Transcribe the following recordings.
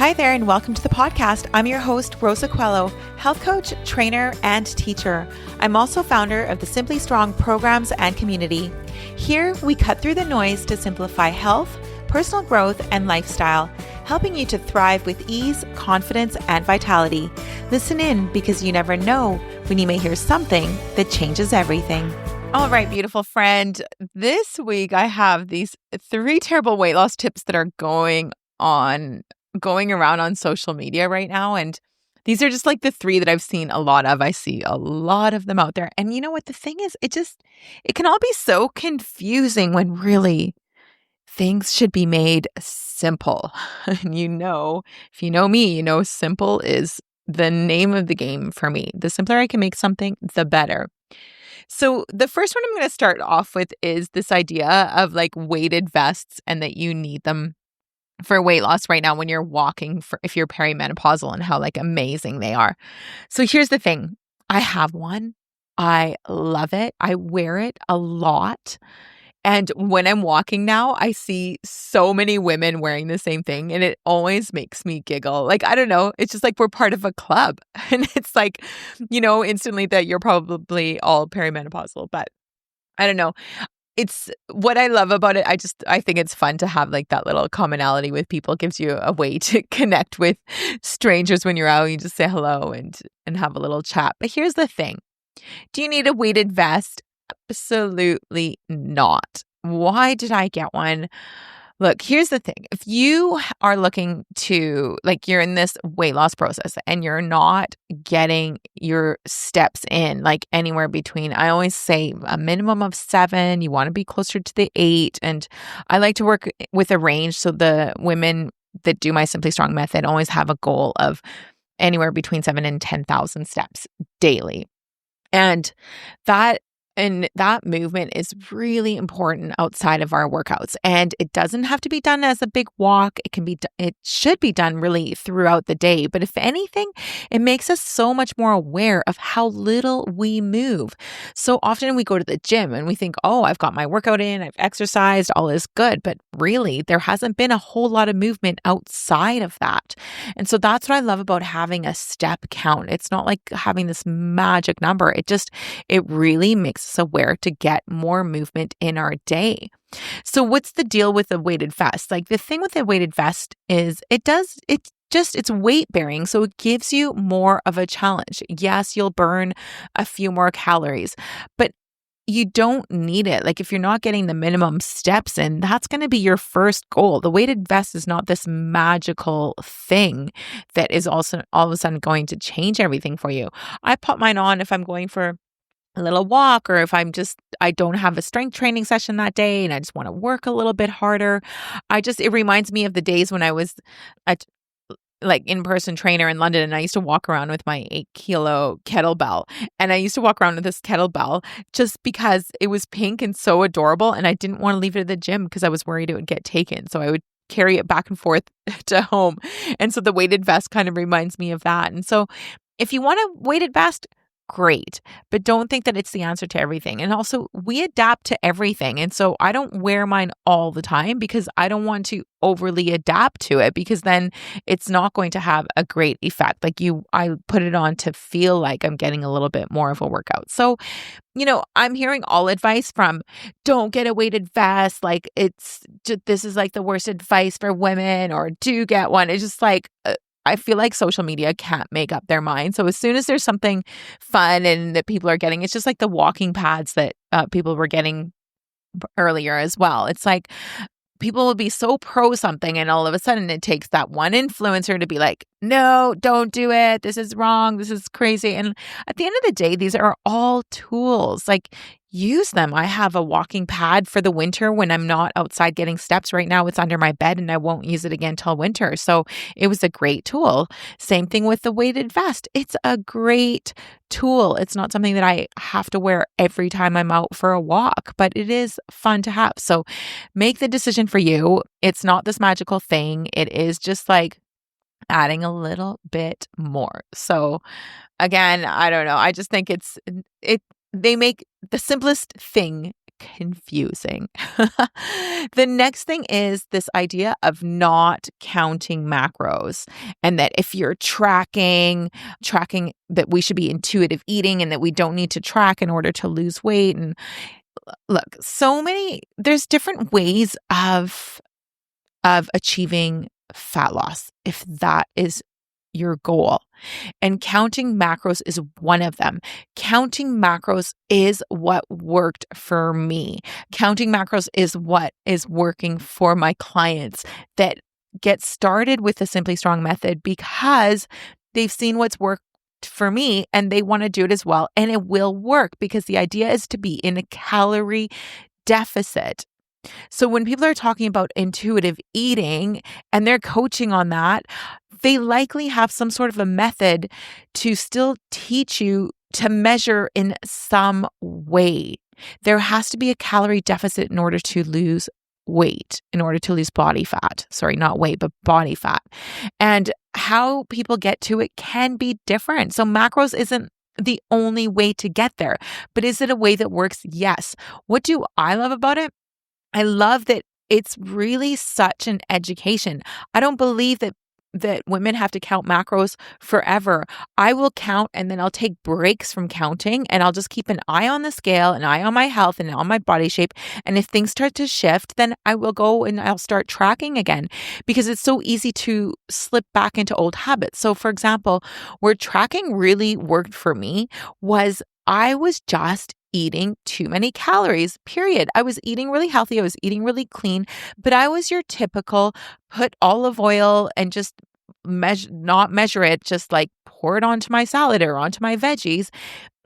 Hi there, and welcome to the podcast. I'm your host, Rosa Coelho, health coach, trainer, and teacher. I'm also founder of the Simply Strong programs and community. Here, we cut through the noise to simplify health, personal growth, and lifestyle, helping you to thrive with ease, confidence, and vitality. Listen in because you never know when you may hear something that changes everything. All right, beautiful friend. This week, I have these 3 terrible weight loss tips that are going around on social media right now. And these are just like the 3 that I've seen a lot of. I see a lot of them out there. And you know what? The thing is, it can all be so confusing when really things should be made simple. And if you know me, simple is the name of the game for me. The simpler I can make something, the better. So the first one I'm going to start off with is this idea of like weighted vests and that you need them for weight loss right now when you're walking, if you're perimenopausal, and how like amazing they are. So here's the thing. I have one. I love it. I wear it a lot. And when I'm walking now, I see so many women wearing the same thing, and it always makes me giggle. Like, I don't know. It's just like we're part of a club. And it's like, instantly that you're probably all perimenopausal, but I don't know. It's what I love about it. I think it's fun to have like that little commonality with people. It gives you a way to connect with strangers when you're out. You just say hello and have a little chat. But here's the thing. Do you need a weighted vest? Absolutely not. Why did I get one? Look, here's the thing. If you are looking to, like, you're in this weight loss process and you're not getting your steps in, like anywhere between, I always say a minimum of 7, you want to be closer to the 8. And I like to work with a range. So the women that do my Simply Strong method always have a goal of anywhere between 7 and 10,000 steps daily. And that movement is really important outside of our workouts. And it doesn't have to be done as a big walk. It should be done really throughout the day. But if anything, it makes us so much more aware of how little we move. So often we go to the gym and we think, oh, I've got my workout in, I've exercised, all is good. But really, there hasn't been a whole lot of movement outside of that. And so that's what I love about having a step count. It's not like having this magic number. It really makes us aware to get more movement in our day. So what's the deal with a weighted vest? Like, the thing with a weighted vest is it's weight bearing. So it gives you more of a challenge. Yes, you'll burn a few more calories, but you don't need it. Like, if you're not getting the minimum steps in, that's going to be your first goal. The weighted vest is not this magical thing that is also all of a sudden going to change everything for you. I put mine on if I'm going for a little walk, or if I don't have a strength training session that day and I just want to work a little bit harder. It reminds me of the days when I was like in-person trainer in London, and I used to walk around with my 8-kilo kettlebell. And I used to walk around with this kettlebell just because it was pink and so adorable. And I didn't want to leave it at the gym because I was worried it would get taken. So I would carry it back and forth to home. And so the weighted vest kind of reminds me of that. And so if you want a weighted vest, great, but don't think that it's the answer to everything. And also, we adapt to everything. And so I don't wear mine all the time because I don't want to overly adapt to it, because then it's not going to have a great effect. I put it on to feel like I'm getting a little bit more of a workout. So, I'm hearing all advice from don't get a weighted vest. Like, this is like the worst advice for women, or do get one. It's just like, I feel like social media can't make up their mind. So as soon as there's something fun and that people are getting, it's just like the walking pads that people were getting earlier as well. It's like people will be so pro something, and all of a sudden it takes that one influencer to be like, no, don't do it. This is wrong. This is crazy. And at the end of the day, these are all tools. Like, use them. I have a walking pad for the winter when I'm not outside getting steps. Right now it's under my bed and I won't use it again till winter. So it was a great tool. Same thing with the weighted vest. It's a great tool. It's not something that I have to wear every time I'm out for a walk, but it is fun to have. So make the decision for you. It's not this magical thing. It is just like adding a little bit more. So again, I don't know. I just think they make the simplest thing confusing. The next thing is this idea of not counting macros, and that if you're tracking that we should be intuitive eating and that we don't need to track in order to lose weight. And look, there's different ways of achieving fat loss if that is your goal. And counting macros is one of them. Counting macros is what worked for me. Counting macros is what is working for my clients that get started with the Simply Strong method because they've seen what's worked for me and they want to do it as well. And it will work because the idea is to be in a calorie deficit. So when people are talking about intuitive eating and they're coaching on that, they likely have some sort of a method to still teach you to measure in some way. There has to be a calorie deficit in order to lose weight, in order to lose body fat. Sorry, not weight, but body fat. And how people get to it can be different. So macros isn't the only way to get there, but is it a way that works? Yes. What do I love about it? I love that it's really such an education. I don't believe that women have to count macros forever. I will count and then I'll take breaks from counting and I'll just keep an eye on the scale, an eye on my health and on my body shape. And if things start to shift, then I will go and I'll start tracking again because it's so easy to slip back into old habits. So for example, where tracking really worked for me was I was just eating too many calories, period. I was eating really healthy. I was eating really clean, but I was your typical put olive oil and just not measure it, just like pour it onto my salad or onto my veggies.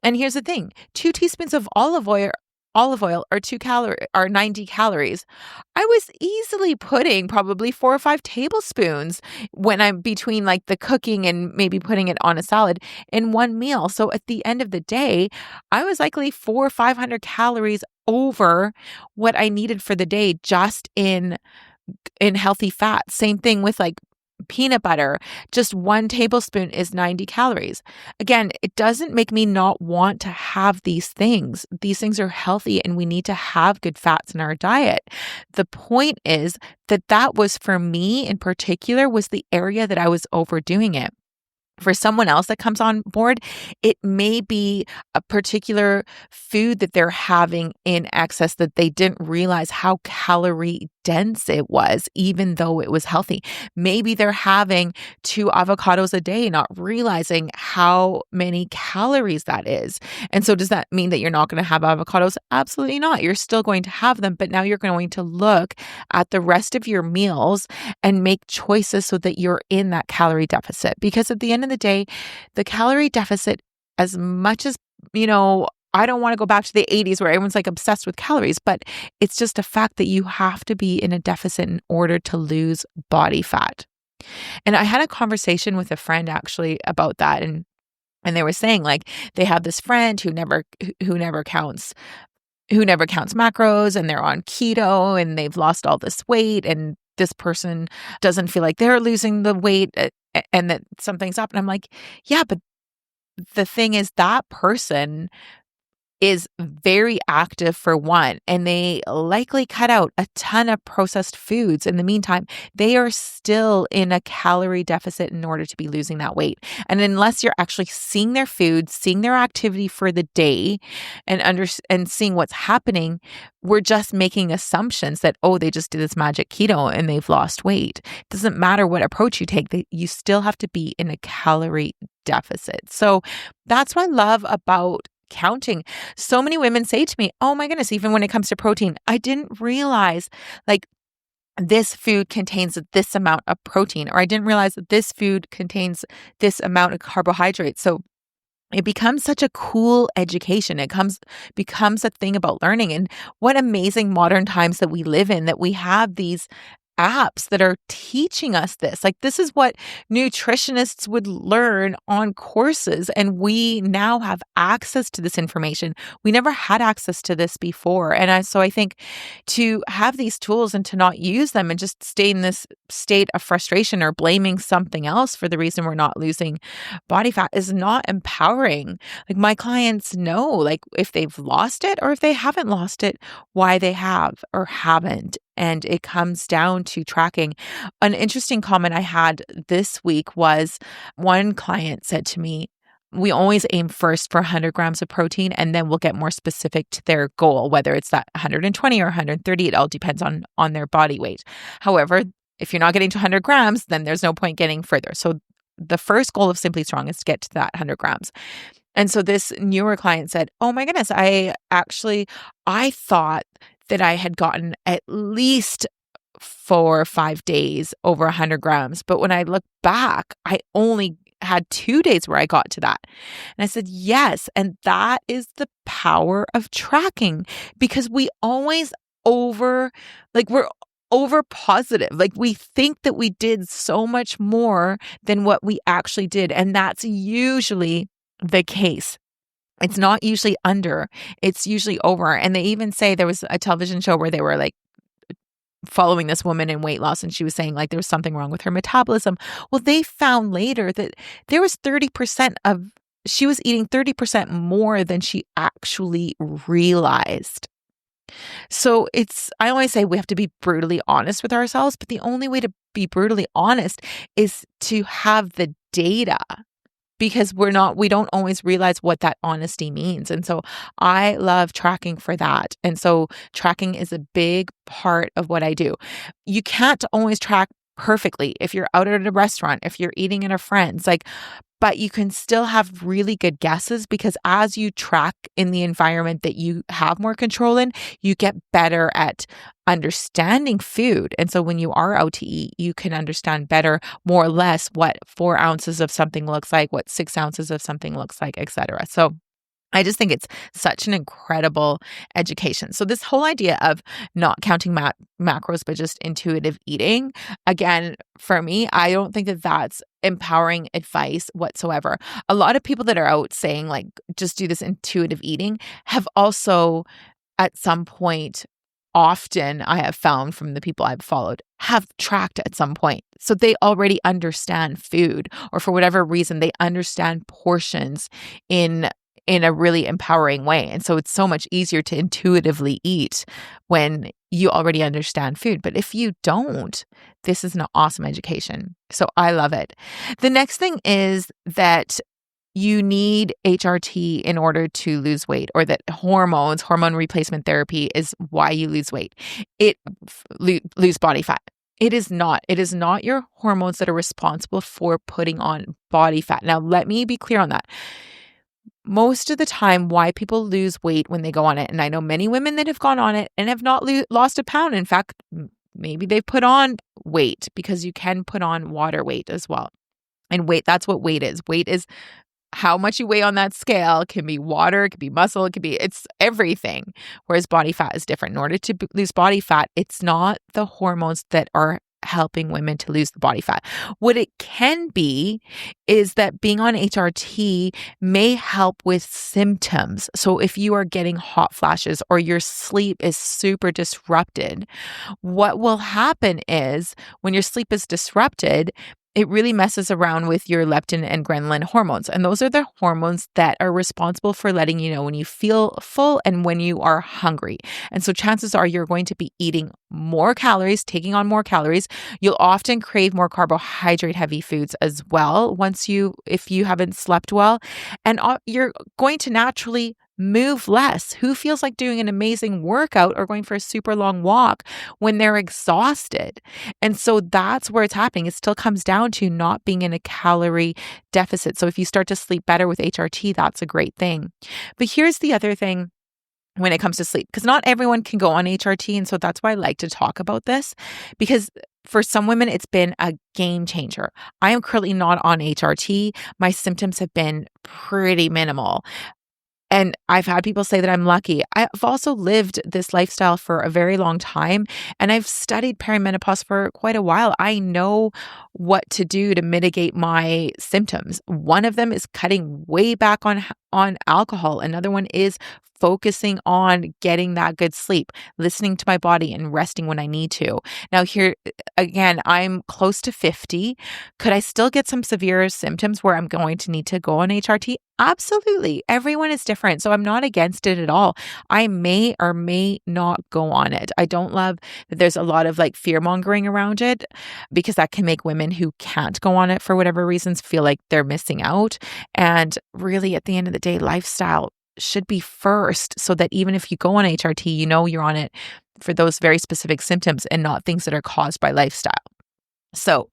And here's the thing, 2 teaspoons of olive oil are 90 calories. I was easily putting probably 4 or 5 tablespoons when I'm between like the cooking and maybe putting it on a salad in one meal. So at the end of the day, I was likely 400 or 500 calories over what I needed for the day just in healthy fat. Same thing with like peanut butter, just 1 tablespoon is 90 calories. Again, it doesn't make me not want to have these things. These things are healthy and we need to have good fats in our diet. The point is that was for me in particular was the area that I was overdoing it. For someone else that comes on board, it may be a particular food that they're having in excess that they didn't realize how calorie dense it was, even though it was healthy. Maybe they're having 2 avocados a day, not realizing how many calories that is. And so does that mean that you're not going to have avocados? Absolutely not. You're still going to have them, but now you're going to look at the rest of your meals and make choices so that you're in that calorie deficit. Because at the end of the day, the calorie deficit, as much as, I don't want to go back to the 80s where everyone's like obsessed with calories, but it's just a fact that you have to be in a deficit in order to lose body fat. And I had a conversation with a friend actually about that. And they were saying like they have this friend who never counts macros and they're on keto and they've lost all this weight and this person doesn't feel like they're losing the weight and that something's up. And I'm like, yeah, but the thing is that person is very active for one, and they likely cut out a ton of processed foods. In the meantime, they are still in a calorie deficit in order to be losing that weight. And unless you're actually seeing their food, seeing their activity for the day and seeing what's happening, we're just making assumptions that, they just did this magic keto and they've lost weight. It doesn't matter what approach you take, you still have to be in a calorie deficit. So that's what I love about counting. So many women say to me, oh my goodness, even when it comes to protein, I didn't realize like this food contains this amount of protein, or I didn't realize that this food contains this amount of carbohydrates. So it becomes such a cool education. It becomes a thing about learning. And what amazing modern times that we live in, that we have these apps that are teaching us this. Like, this is what nutritionists would learn on courses, and we now have access to this information. We never had access to this before. So I think to have these tools and to not use them and just stay in this state of frustration or blaming something else for the reason we're not losing body fat is not empowering. Like, my clients know, like, if they've lost it or if they haven't lost it, why they have or haven't. And it comes down to tracking. An interesting comment I had this week was one client said to me, we always aim first for 100 grams of protein, and then we'll get more specific to their goal, whether it's that 120 or 130. It all depends on their body weight. However, if you're not getting to 100 grams, then there's no point getting further. So the first goal of Simply Strong is to get to that 100 grams. And so this newer client said, oh my goodness, I thought that I had gotten at least 4 or 5 days over 100 grams. But when I look back, I only had 2 days where I got to that. And I said, yes. And that is the power of tracking, because we always we're over positive. Like, we think that we did so much more than what we actually did. And that's usually the case. It's not usually under, it's usually over. And they even say, there was a television show where they were like following this woman in weight loss, and she was saying like there was something wrong with her metabolism. Well, they found later that there was she was eating 30% more than she actually realized. So I always say we have to be brutally honest with ourselves, but the only way to be brutally honest is to have the data, because we don't always realize what that honesty means. And so I love tracking for that. And so tracking is a big part of what I do. You can't always track perfectly if you're out at a restaurant, if you're eating at a friend's, but you can still have really good guesses, because as you track in the environment that you have more control in, you get better at understanding food. And so when you are out to eat, you can understand better, more or less, what 4 ounces of something looks like, what 6 ounces of something looks like, etc. So I just think it's such an incredible education. So this whole idea of not counting macros, but just intuitive eating, again, for me, I don't think that that's empowering advice whatsoever. A lot of people that are out saying like, just do this intuitive eating have also at some point, often I have found from the people I've followed, have tracked at some point. So they already understand food, or for whatever reason, they understand portions in a really empowering way. And so it's so much easier to intuitively eat when you already understand food. But if you don't, this is an awesome education. So I love it. The next thing is that you need HRT in order to lose weight, or that hormone replacement therapy is why you lose weight. Lose body fat. It is not. It is not your hormones that are responsible for putting on body fat. Now, let me be clear on that. Most of the time, why people lose weight when they go on it, and I know many women that have gone on it and have not lost a pound. In fact, maybe they've put on weight, because you can put on water weight as well. And that's what weight is. Weight is how much you weigh on that scale. It can be water, it can be muscle, it's everything. Whereas body fat is different. In order to lose body fat, it's not the hormones that are helping women to lose the body fat. What it can be is that being on HRT may help with symptoms. So if you are getting hot flashes or your sleep is super disrupted, what will happen is when your sleep is disrupted, it really messes around with your leptin and ghrelin hormones. And those are the hormones that are responsible for letting you know when you feel full and when you are hungry. And so chances are you're going to be eating more calories, taking on more calories. You'll often crave more carbohydrate heavy foods as well if you haven't slept well. And you're going to naturally move less. Who feels like doing an amazing workout or going for a super long walk when they're exhausted? And so that's where it's happening. It still comes down to not being in a calorie deficit. So if you start to sleep better with HRT, that's a great thing. But here's the other thing when it comes to sleep, because not everyone can go on HRT. And so that's why I like to talk about this, because for some women, it's been a game changer. I am currently not on HRT. My symptoms have been pretty minimal. And I've had people say that I'm lucky. I've also lived this lifestyle for a very long time, and I've studied perimenopause for quite a while. I know what to do to mitigate my symptoms. One of them is cutting way back on alcohol. Another one is focusing on getting that good sleep, listening to my body and resting when I need to. Now here again, I'm close to 50. Could I still get some severe symptoms where I'm going to need to go on HRT? Absolutely. Everyone is different. So I'm not against it at all. I may or may not go on it. I don't love that there's a lot of like fear mongering around it, because that can make women who can't go on it for whatever reasons feel like they're missing out. And really, at the end of the day, lifestyle should be first, so that even if you go on HRT, you know you're on it for those very specific symptoms and not things that are caused by lifestyle. So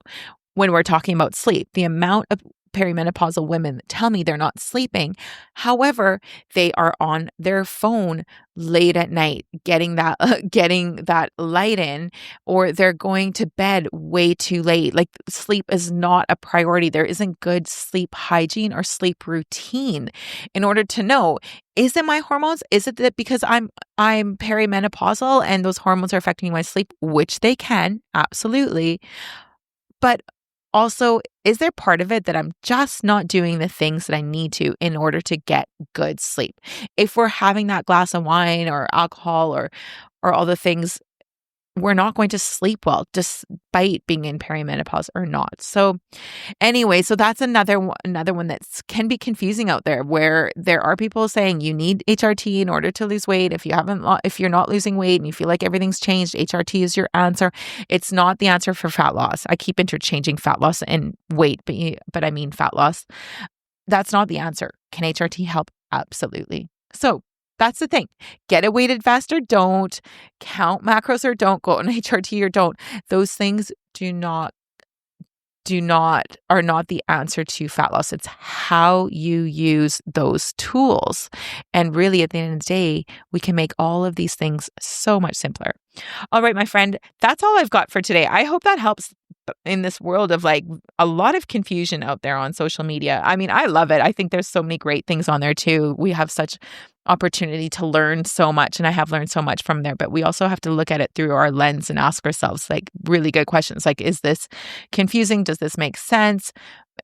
when we're talking about sleep, the amount of perimenopausal women that tell me they're not sleeping. However, they are on their phone late at night, getting that light in, or they're going to bed way too late. Like, sleep is not a priority. There isn't good sleep hygiene or sleep routine in order to know, is it my hormones? Is it that because I'm perimenopausal and those hormones are affecting my sleep, which they can, absolutely. But also, is there part of it that I'm just not doing the things that I need to in order to get good sleep? If we're having that glass of wine or alcohol or all the things, we're not going to sleep well, despite being in perimenopause or not. So anyway, so that's another one that can be confusing out there, where there are people saying you need HRT in order to lose weight. If you're not losing weight and you feel like everything's changed, HRT is your answer. It's not the answer for fat loss. I keep interchanging fat loss and weight, but I mean fat loss. That's not the answer. Can HRT help? Absolutely. So that's the thing. Get it weighted fast or don't. Count macros or don't. Go on HRT or don't. Those things are not the answer to fat loss. It's how you use those tools. And really, at the end of the day, we can make all of these things so much simpler. All right, my friend, that's all I've got for today. I hope that helps in this world of like a lot of confusion out there on social media. I mean, I love it. I think there's so many great things on there too. We have such opportunity to learn so much, and I have learned so much from there, but we also have to look at it through our lens and ask ourselves like really good questions. Like, is this confusing? Does this make sense?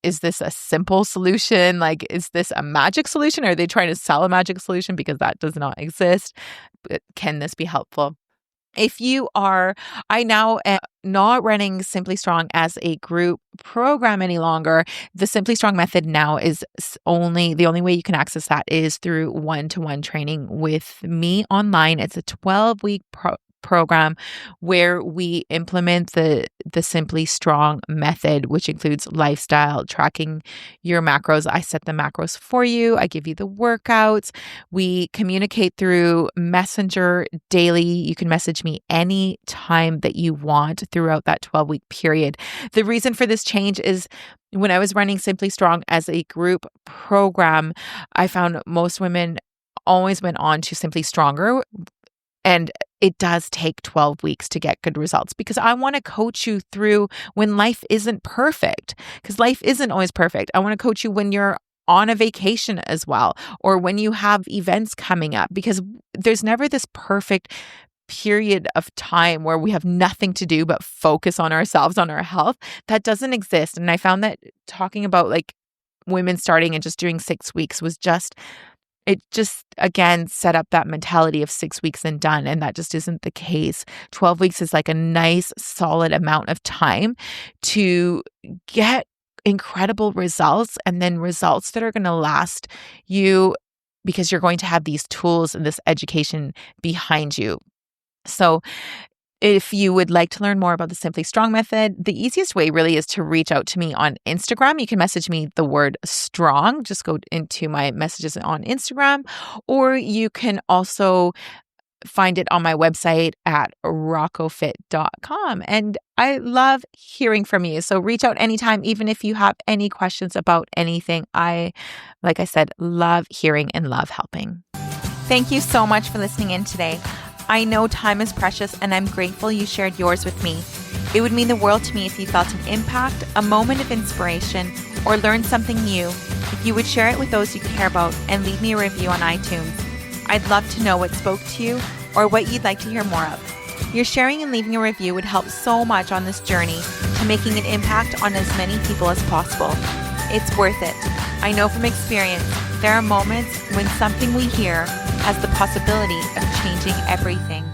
Is this a simple solution? Like, is this a magic solution? Are they trying to sell a magic solution? Because that does not exist. But can this be helpful? I now am not running Simply Strong as a group program any longer. The Simply Strong method now is the only way you can access that is through one-to-one training with me online. It's a 12-week program where we implement the Simply Strong method, which includes lifestyle, tracking your macros. I set the macros for you. I give you the workouts. We communicate through Messenger daily. You can message me any time that you want throughout that 12-week period. The reason for this change is when I was running Simply Strong as a group program, I found most women always went on to Simply Stronger. And it does take 12 weeks to get good results, because I want to coach you through when life isn't perfect, because life isn't always perfect. I want to coach you when you're on a vacation as well, or when you have events coming up, because there's never this perfect period of time where we have nothing to do but focus on ourselves, on our health. That doesn't exist. And I found that talking about like women starting and just doing 6 weeks it just, again, set up that mentality of 6 weeks and done. And that just isn't the case. 12 weeks is like a nice, solid amount of time to get incredible results, and then results that are going to last you, because you're going to have these tools and this education behind you. So if you would like to learn more about the Simply Strong method, the easiest way really is to reach out to me on Instagram. You can message me the word strong. Just go into my messages on Instagram, or you can also find it on my website at roccofit.com. And I love hearing from you. So reach out anytime, even if you have any questions about anything. Like I said, love hearing and love helping. Thank you so much for listening in today. I know time is precious, and I'm grateful you shared yours with me. It would mean the world to me if you felt an impact, a moment of inspiration, or learned something new. if you would share it with those you care about and leave me a review on iTunes. I'd love to know what spoke to you or what you'd like to hear more of. Your sharing and leaving a review would help so much on this journey to making an impact on as many people as possible. It's worth it. I know from experience, there are moments when something we hear has the possibility of changing everything.